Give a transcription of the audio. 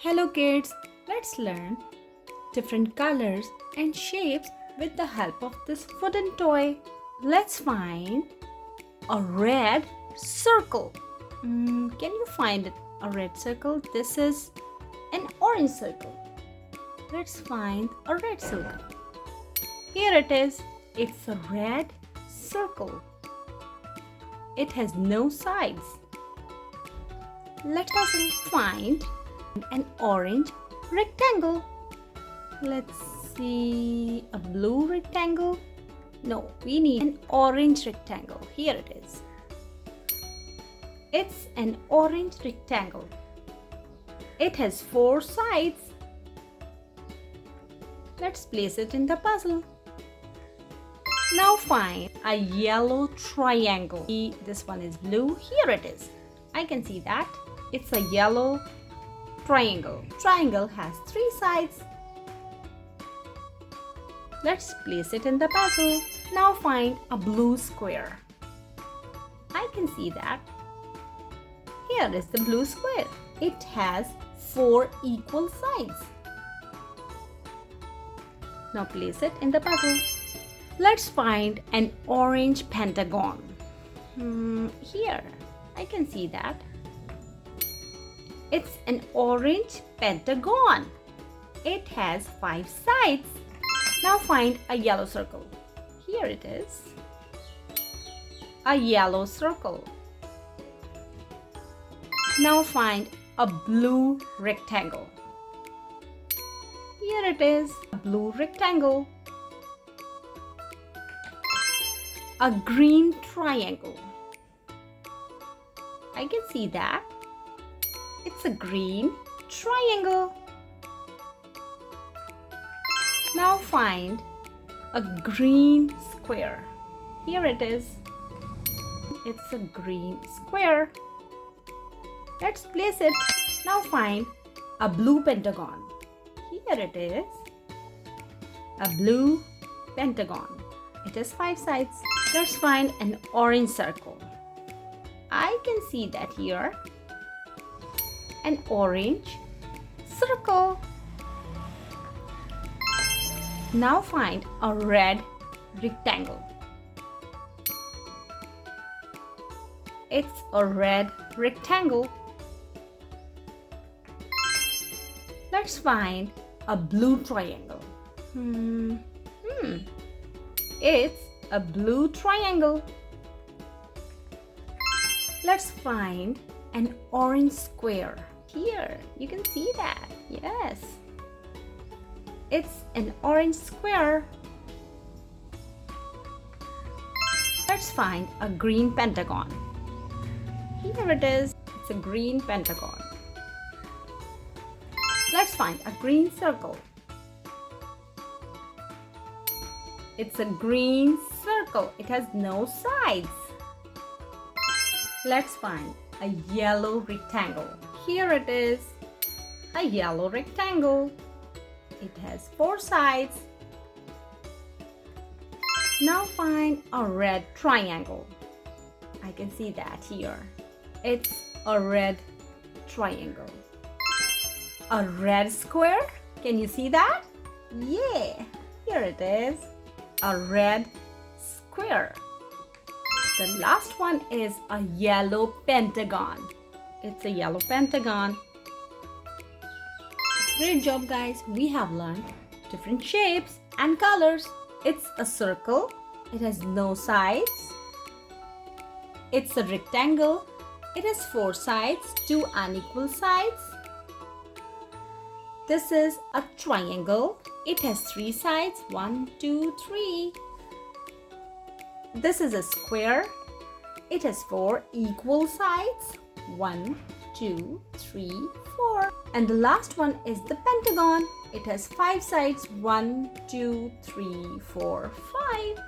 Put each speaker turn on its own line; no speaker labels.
Hello kids, let's learn different colors and shapes with the help of this wooden toy. Let's find a red circle. Can you find a red circle? This is an orange circle. Let's find a red circle. Here it is. It's a red circle. It has no sides. Let us find an orange rectangle. Let's see, a blue rectangle. No, we need an orange rectangle. Here it is. It's an orange rectangle. It has 4 sides. Let's place it in the puzzle. Now find a yellow triangle. This one is blue. Here it is. I can see that. It's a yellow triangle. Triangle has 3 sides. Let's place it in the puzzle. Now find a blue square. I can see that. Here is the blue square. It has 4 equal sides. Now place it in the puzzle. Let's find an orange pentagon. Here, I can see that. It's an orange pentagon. It has 5 sides. Now find a yellow circle. Here it is. A yellow circle. Now find a blue rectangle. Here it is, a blue rectangle. A green triangle. I can see that. It's a green triangle. Now find a green square. Here it is. It's a green square. Let's place it. Now find a blue pentagon. Here it is. A blue pentagon. It has 5 sides. Let's find an orange circle. I can see that here. An orange circle. Now find a red rectangle. It's a red rectangle. Let's find a blue triangle. It's a blue triangle. Let's find an orange square. Here, you can see that. Yes. It's an orange square. Let's find a green pentagon. Here it is. It's a green pentagon. Let's find a green circle. It's a green circle. It has no sides. Let's find a yellow rectangle. Here it is. A yellow rectangle. It has 4 sides. Now find a red triangle. I can see that here. It's a red triangle. A red square. Can you see that? Yeah, here it is. A red square. The last one is a yellow pentagon. It's a yellow pentagon. Great job, guys. We have learned different shapes and colors. It's a circle. It has no sides. It's a rectangle. It has 4 sides, 2 unequal sides. This is a triangle. It has 3 sides, 1, 2, 3. This is a square. It has 4 equal sides, 1, 2, 3, 4. And the last one is the pentagon. It has 5 sides, 1, 2, 3, 4, 5.